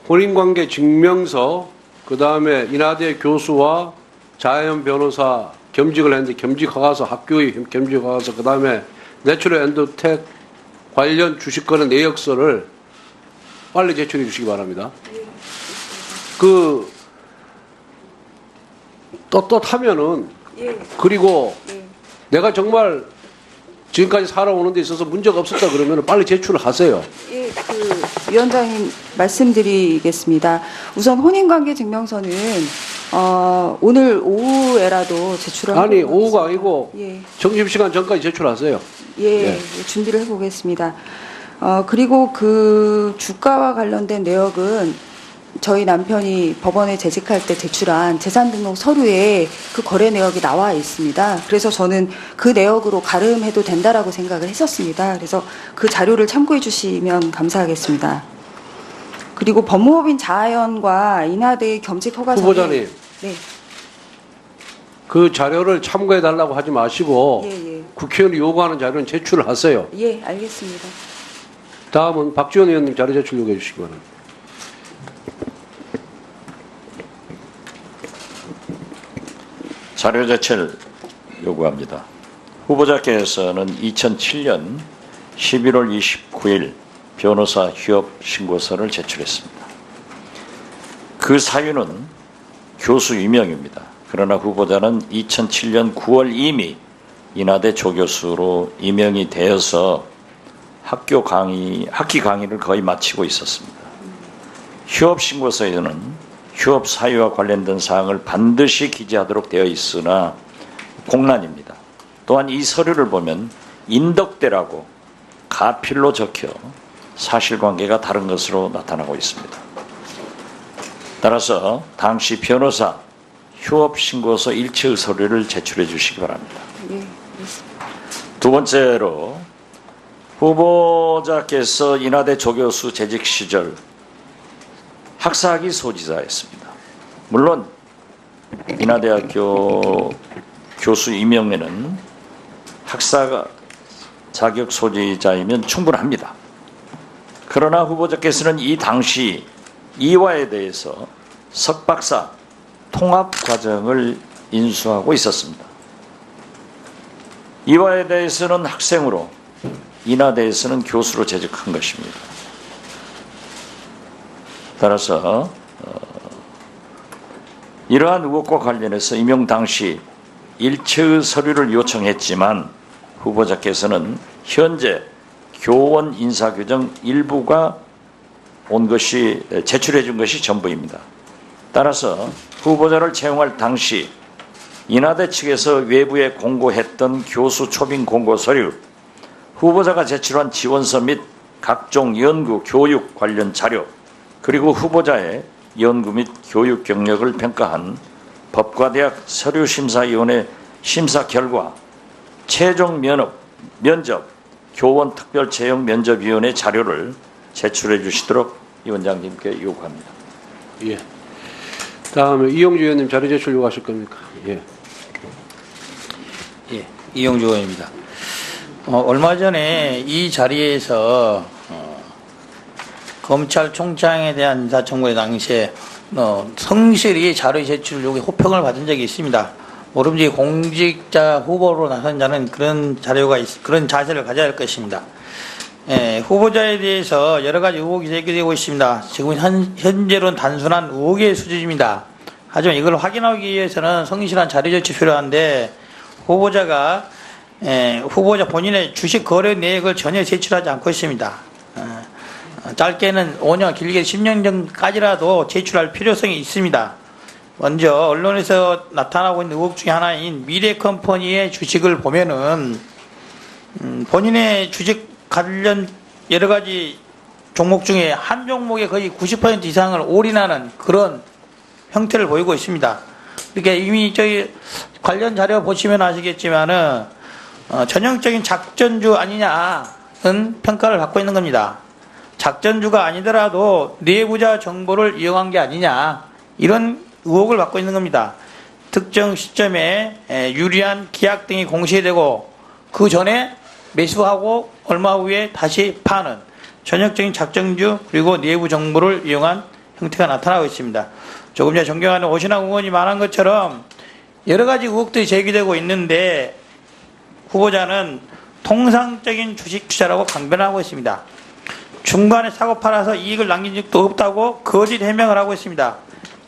혼인관계 증명서, 그 다음에 인하대 교수와 자연 변호사 겸직을 했는데 겸직허가서, 학교의 겸직허가서, 그 다음에 내추럴 엔도텍 관련 주식거래 내역서를 빨리 제출해 주시기 바랍니다. 그 떳떳하면은 그리고 내가 정말 지금까지 살아오는 데 있어서 문제가 없었다 그러면 빨리 제출을 하세요. 예, 위원장님 말씀드리겠습니다. 우선 혼인관계 증명서는 오늘 오후에라도 제출을 아니 하도록 오후가 하겠습니다. 아니고 예. 점심시간 전까지 제출하세요. 예, 준비를 해보겠습니다. 그리고 그 주가와 관련된 내역은 저희 남편이 법원에 재직할 때 제출한 재산등록 서류에 그 거래 내역이 나와 있습니다. 그래서 저는 그 내역으로 가름해도 된다라고 생각을 했었습니다. 그래서 그 자료를 참고해 주시면 감사하겠습니다. 그리고 법무법인 자아연과 인하대의 겸직 허가 후보자님, 네, 그 자료를 참고해 달라고 하지 마시고 예. 국회의원이 요구하는 자료는 제출을 하세요. 예, 알겠습니다. 다음은 박지원 의원님 자료 제출 요구해 주시기 바랍니다. 자료 제출 요구합니다. 후보자께서는 2007년 11월 29일 변호사 휴업 신고서를 제출했습니다. 그 사유는 교수 임명입니다. 그러나 후보자는 2007년 9월 이미 인하대 조교수로 임명이 되어서 학기 강의를 거의 마치고 있었습니다. 휴업 신고서에는 휴업 사유와 관련된 사항을 반드시 기재하도록 되어 있으나 공란입니다. 또한 이 서류를 보면 인덕대라고 가필로 적혀 사실관계가 다른 것으로 나타나고 있습니다. 따라서 당시 변호사 휴업 신고서 일체의 서류를 제출해 주시기 바랍니다. 두 번째로 후보자께서 인하대 조교수 재직 시절 학사학위 소지자였습니다. 물론 인하대학교 교수 임명에는 학사 자격 소지자이면 충분합니다. 그러나 후보자께서는 이 당시 이화에 대해서 석박사 통합 과정을 인수하고 있었습니다. 이화에 대해서는 학생으로, 인하대에서는 교수로 재직한 것입니다. 따라서 이러한 의혹과 관련해서 임용 당시 일체의 서류를 요청했지만 후보자께서는 현재 교원 인사규정 일부가 제출해 준 것이 전부입니다. 따라서 후보자를 채용할 당시 인하대 측에서 외부에 공고했던 교수 초빙 공고 서류, 후보자가 제출한 지원서 및 각종 연구, 교육 관련 자료, 그리고 후보자의 연구 및 교육 경력을 평가한 법과대학 서류심사위원회 심사 결과 최종 면접, 교원 특별채용 면접위원회 자료를 제출해 주시도록 위원장님께 요구합니다. 예. 다음에 이용주 의원님 자료 제출 요구하실 겁니까? 예. 예, 이용주 의원입니다. 얼마 전에 이 자리에서 검찰총장에 대한 인사청문회 당시에 성실히 자료 제출 요구에 호평을 받은 적이 있습니다. 모름지기 공직자 후보로 나선 자는 그런 그런 자세를 가져야 할 것입니다. 예, 후보자에 대해서 여러 가지 의혹이 제기되고 있습니다. 지금 현재로는 단순한 의혹의 수준입니다. 하지만 이걸 확인하기 위해서는 성실한 자료 제출이 필요한데 후보자 본인의 주식 거래 내역을 전혀 제출하지 않고 있습니다. 짧게는 5년, 길게 10년 전까지라도 제출할 필요성이 있습니다. 먼저 언론에서 나타나고 있는 의혹 중에 하나인 미래컴퍼니의 주식을 보면은 본인의 주식 관련 여러 가지 종목 중에 한 종목에 거의 90% 이상을 올인하는 그런 형태를 보이고 있습니다. 이렇게 이미 저희 관련 자료 보시면 아시겠지만은 전형적인 작전주 아니냐는 평가를 받고 있는 겁니다. 작전주가 아니더라도 내부자 정보를 이용한 게 아니냐 이런 의혹을 받고 있는 겁니다. 특정 시점에 유리한 계약 등이 공시되고 그 전에 매수하고 얼마 후에 다시 파는 전형적인 작전주 그리고 내부 정보를 이용한 형태가 나타나고 있습니다. 조금 전에 존경하는 오신환 의원이 말한 것처럼 여러 가지 의혹들이 제기되고 있는데 후보자는 통상적인 주식 투자라고 강변하고 있습니다. 중간에 사고 팔아서 이익을 남긴 적도 없다고 거짓 해명을 하고 있습니다.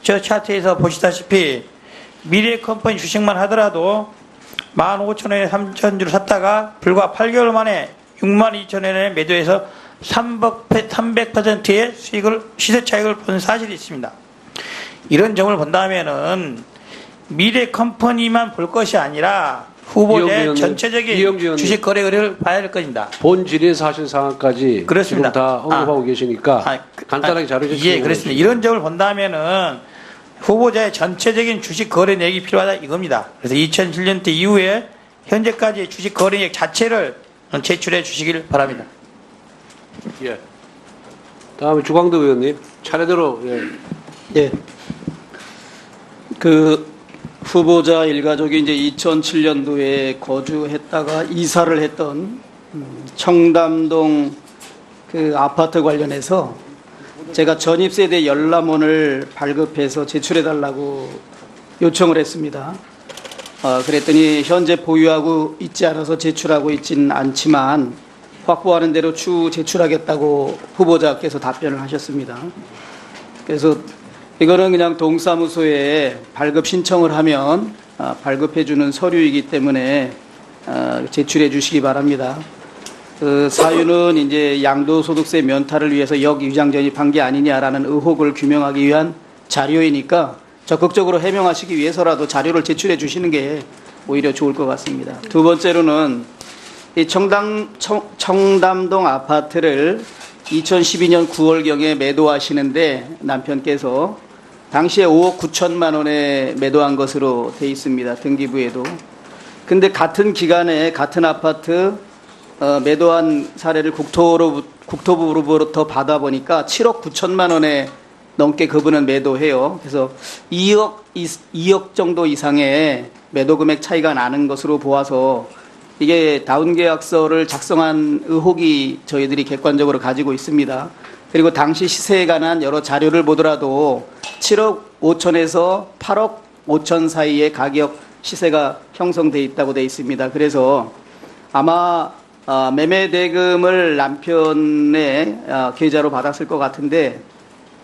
저 차트에서 보시다시피 미래컴퍼니 주식만 하더라도 15,000원에 3,000주를 샀다가 불과 8개월 만에 62,000원에 매도해서 300%의 수익을, 시세 차익을 본 사실이 있습니다. 이런 점을 본다면은 미래컴퍼니만 볼 것이 아니라 후보자의 전체적인 주식 거래를 봐야 할 것입니다. 본 질의에서 하신 상황까지 그렇습니다. 지금 다 언급하고 계시니까 간단하게 자료 제출. 예, 그렇습니다. 이런 점을 본다면은 후보자의 전체적인 주식 거래 내역이 필요하다 이겁니다. 그래서 2007년대 이후에 현재까지 주식 거래 내역 자체를 제출해 주시길 바랍니다. 예. 다음에 주광덕 의원님 차례대로. 예. 예. 그 후보자 일가족이 이제 2007년도에 거주했다가 이사를 했던 청담동 그 아파트 관련해서 제가 전입세대 열람원을 발급해서 제출해달라고 요청을 했습니다. 그랬더니 현재 보유하고 있지 않아서 제출하고 있지는 않지만 확보하는 대로 추후 제출하겠다고 후보자께서 답변을 하셨습니다. 그래서 이거는 그냥 동사무소에 발급 신청을 하면 발급해주는 서류이기 때문에 제출해 주시기 바랍니다. 그 사유는 이제 양도소득세 면탈을 위해서 역위장 전입한 게 아니냐라는 의혹을 규명하기 위한 자료이니까 적극적으로 해명하시기 위해서라도 자료를 제출해 주시는 게 오히려 좋을 것 같습니다. 두 번째로는 이 청담동 아파트를 2012년 9월경에 매도하시는데 남편께서 당시에 5억 9천만 원에 매도한 것으로 돼 있습니다. 등기부에도. 근데 같은 기간에 같은 아파트 매도한 사례를 국토부로부터 받아보니까 7억 9천만 원에 넘게 그분은 매도해요. 그래서 2억 정도 이상의 매도 금액 차이가 나는 것으로 보아서 이게 다운계약서를 작성한 의혹이 저희들이 객관적으로 가지고 있습니다. 그리고 당시 시세에 관한 여러 자료를 보더라도 7억 5천에서 8억 5천 사이의 가격 시세가 형성돼 있다고 돼 있습니다. 그래서 아마 매매 대금을 남편의 계좌로 받았을 것 같은데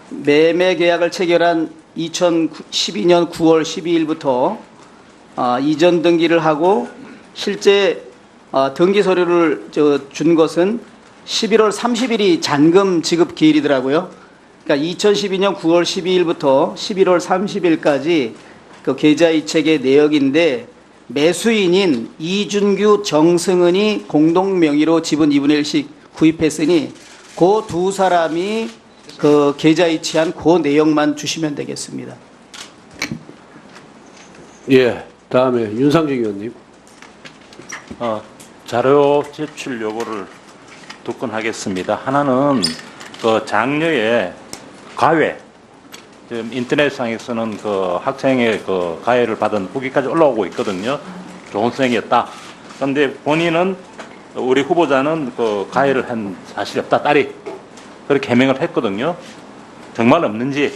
매매 계약을 체결한 2012년 9월 12일부터 이전 등기를 하고 실제 등기 서류를 준 것은 11월 30일이 잔금 지급 기일이더라고요. 그러니까 2012년 9월 12일부터 11월 30일까지 그 계좌이체계 내역인데 매수인인 이준규, 정승은이 공동 명의로 지분 2분의 1씩 구입했으니 그 두 사람이 그 계좌이체한 그 내역만 주시면 되겠습니다. 예. 다음에 윤상정 의원님. 자료 제출 요구를 두 건 하겠습니다. 하나는 그 장녀의 가외, 지금 인터넷상에서는 그 학생의 그 가해를 받은 후기까지 올라오고 있거든요. 좋은 생이었다. 그런데 본인은 우리 후보자는 그 가해를 한 사실이 없다. 딸이 그렇게 해명을 했거든요. 정말 없는지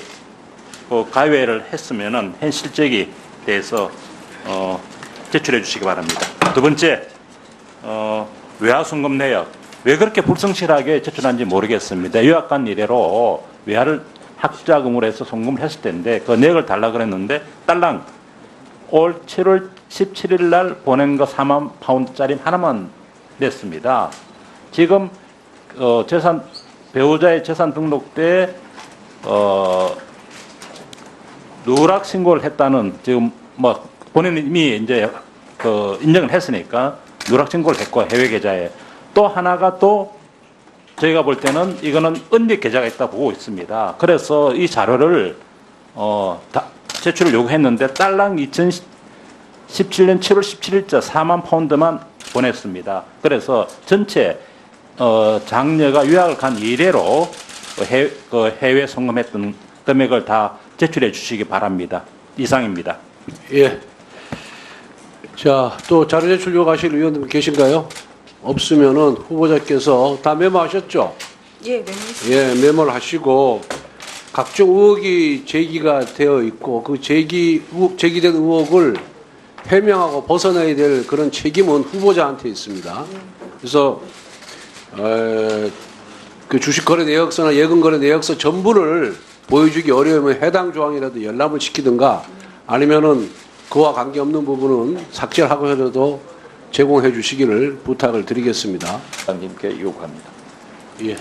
그 가해를 했으면은 현 실적에 대해서 제출해 주시기 바랍니다. 두 번째, 외화 송금 내역 왜 그렇게 불성실하게 제출한지 모르겠습니다. 유학간 이래로 외화를 학자금으로 해서 송금을 했을 텐데 그 내역을 달라 그랬는데 딸랑 올 7월 17일 날 보낸 거 4만 파운드짜리 하나만 냈습니다. 지금 배우자의 재산 등록 때 누락 신고를 했다는 지금 뭐 본인이 이미 이제 인정을 했으니까 누락 신고를 했고 해외 계좌에 또 하나가 또 저희가 볼 때는 이거는 은닉 계좌가 있다 보고 있습니다. 그래서 이 자료를 제출을 요구했는데 딸랑 2017년 7월 17일자 4만 파운드만 보냈습니다. 그래서 전체 장녀가 유학을 간 이래로 해외 송금했던 금액을 다 제출해 주시기 바랍니다. 이상입니다. 예. 자, 또 자료 제출 요구하실 의원님 계신가요? 없으면은 후보자께서 다 메모하셨죠? 예, 메모했습니다. 예, 메모를 하시고 각종 의혹이 제기가 되어 있고 그 제기된 의혹을 해명하고 벗어내야 될 그런 책임은 후보자한테 있습니다. 그래서 그 주식거래 내역서나 예금거래 내역서 전부를 보여주기 어려우면 해당 조항이라도 열람을 시키든가 아니면은 그와 관계없는 부분은 삭제를 하고라도 제공해 주시기를 부탁을 드리겠습니다. 장님께 요구합니다. 예.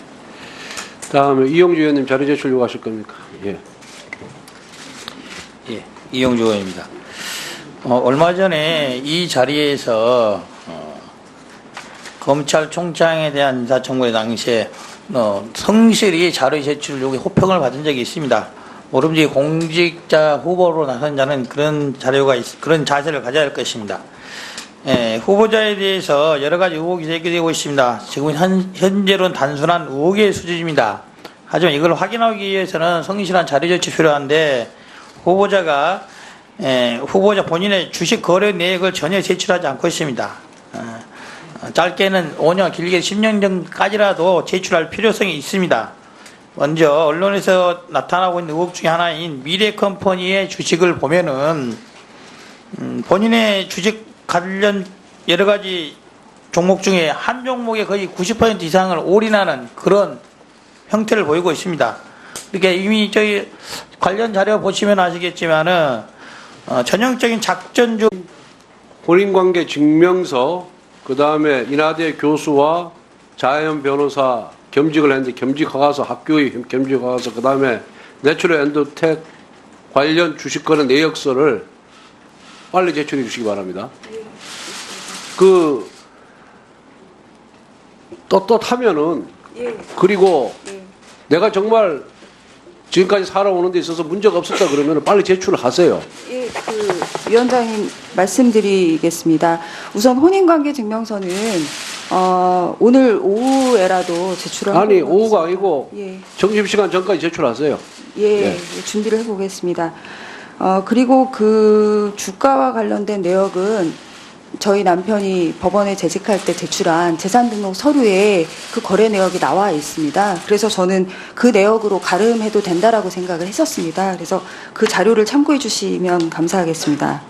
다음에 이용주 의원님 자료 제출 요구하실 겁니까? 예. 예, 이용주 의원입니다. 얼마 전에 이 자리에서 검찰총장에 대한 인사청문회 당시에 성실히 자료 제출 요구 호평을 받은 적이 있습니다. 모름지기 공직자 후보로 나선 자는 그런 그런 자세를 가져야 할 것입니다. 예, 후보자에 대해서 여러 가지 의혹이 제기되고 있습니다. 지금 현재로는 단순한 의혹의 수준입니다. 하지만 이걸 확인하기 위해서는 성실한 자료 제출이 필요한데 후보자 본인의 주식 거래 내역을 전혀 제출하지 않고 있습니다. 짧게는 5년, 길게 10년 전까지라도 제출할 필요성이 있습니다. 먼저 언론에서 나타나고 있는 의혹 중에 하나인 미래컴퍼니의 주식을 보면은 본인의 주식 관련 여러 가지 종목 중에 한 종목에 거의 90% 이상을 올인하는 그런 형태를 보이고 있습니다. 이렇게 이미 저희 관련 자료 보시면 아시겠지만은 전형적인 작전 중 혼인관계 증명서, 그 다음에 인하대 교수와 자연 변호사 겸직을 했는데 겸직허가서, 학교의 겸직허가서, 그 다음에 내추럴 엔도텍 관련 주식거래 내역서를 빨리 제출해 주시기 바랍니다. 떳떳하면은, 그리고 내가 정말 지금까지 살아오는 데 있어서 문제가 없었다 그러면 빨리 제출을 하세요. 예, 위원장님 말씀드리겠습니다. 우선 혼인관계 증명서는 오늘 오후에라도 제출을 아니, 하도록 오후가 하겠습니다. 아니고 예. 점심시간 전까지 제출하세요. 예, 준비를 해보겠습니다. 그리고 그 주가와 관련된 내역은 저희 남편이 법원에 재직할 때 제출한 재산등록 서류에 그 거래 내역이 나와 있습니다. 그래서 저는 그 내역으로 가름해도 된다라고 생각을 했었습니다. 그래서 그 자료를 참고해 주시면 감사하겠습니다.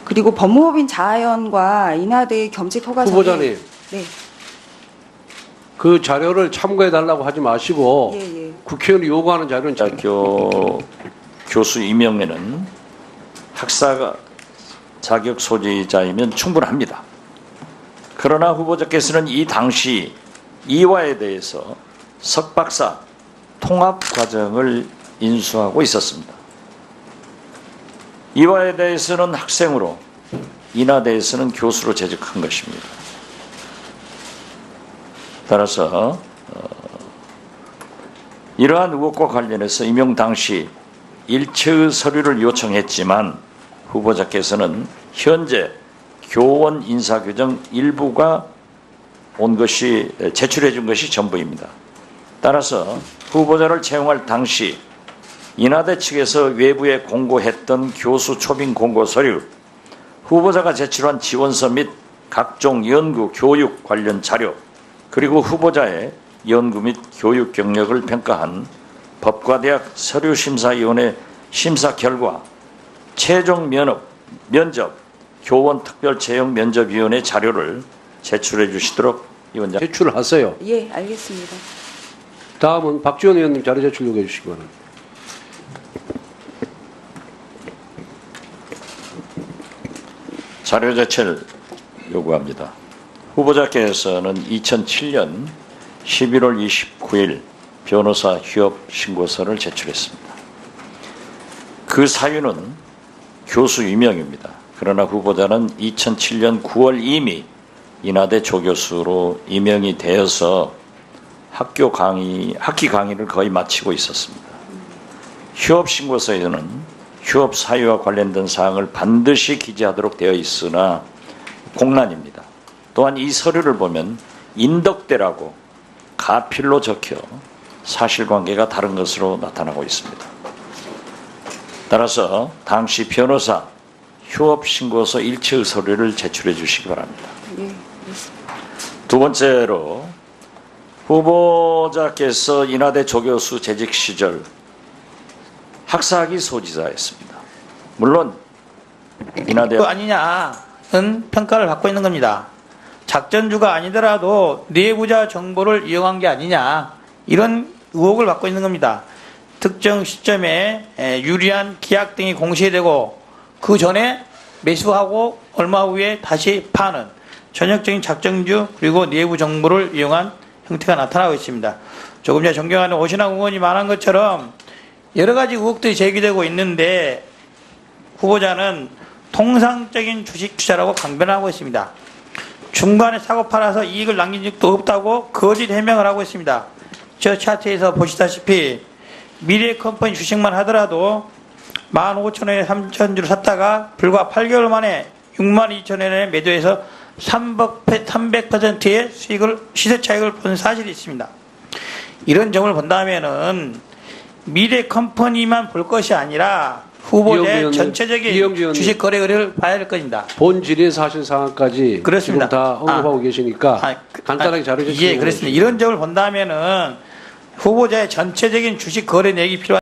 그리고 법무법인 자아연과 인하대의 겸직 허가서 후보자님, 네, 그 자료를 참고해 달라고 하지 마시고 예. 국회의원이 요구하는 자료는 교수 임명에는 학사 자격 소지자이면 충분합니다. 그러나 후보자께서는 이 당시 이화에 대해서 석박사 통합 과정을 인수하고 있었습니다. 이화에 대해서는 학생으로, 인하대에서는 교수로 재직한 것입니다. 따라서 이러한 의혹과 관련해서 임용 당시 일체의 서류를 요청했지만 후보자께서는 현재 교원 인사규정 일부가 제출해 준 것이 전부입니다. 따라서 후보자를 채용할 당시 인하대 측에서 외부에 공고했던 교수 초빙 공고 서류, 후보자가 제출한 지원서 및 각종 연구, 교육 관련 자료, 그리고 후보자의 연구 및 교육 경력을 평가한 법과대학 서류심사위원회 심사 결과, 최종 면접, 교원 특별채용 면접위원회 자료를 제출해 주시도록 위원장. 제출을 하세요. 예, 알겠습니다. 다음은 박지원 의원님 자료 제출 요구해 주시기 바랍니다. 자료 제출 요구합니다. 후보자께서는 2007년 11월 29일 변호사 휴업 신고서를 제출했습니다. 그 사유는 교수 임명입니다. 그러나 후보자는 2007년 9월 이미 인하대 조교수로 임명이 되어서 학기 강의를 거의 마치고 있었습니다. 휴업 신고서에는 휴업 사유와 관련된 사항을 반드시 기재하도록 되어 있으나 공란입니다. 또한 이 서류를 보면 인덕대라고 가필로 적혀 사실관계가 다른 것으로 나타나고 있습니다. 따라서 당시 변호사 휴업 신고서 일체의 서류를 제출해 주시기 바랍니다. 예, 알겠습니다. 두 번째로 후보자께서 인하대 조교수 재직 시절 학사기 소지사였습니다. 물론 인하대 그 아니냐는 평가를 받고 있는 겁니다. 작전주가 아니더라도 내부자 정보를 이용한 게 아니냐 이런 의혹을 받고 있는 겁니다. 특정 시점에 유리한 계약 등이 공시되고 그 전에 매수하고 얼마 후에 다시 파는 전형적인 작전주 그리고 내부 정보를 이용한 형태가 나타나고 있습니다. 조금 전에 존경하는 오신환 의원이 말한 것처럼 여러 가지 의혹들이 제기되고 있는데 후보자는 통상적인 주식 투자라고 강변하고 있습니다. 중간에 사고 팔아서 이익을 남긴 적도 없다고 거짓 해명을 하고 있습니다. 저 차트에서 보시다시피 미래컴퍼니 주식만 하더라도 15,000원에 3,000주를 샀다가 불과 8개월 만에 62,000원에 매도해서 300%의 수익을 시세 차익을 본 사실이 있습니다. 이런 점을 본다면은 미래컴퍼니만 볼 것이 아니라 후보자의 전체적인 주식 거래 의뢰를 봐야 될 것입니다. 본 질의 사실 상황까지 그렇습니다. 지금 다 언급하고 계시니까 간단하게 자료 제출. 예, 그렇습니다. 이런 점을 본다면은 후보자의 전체적인 주식 거래 내역이 필요한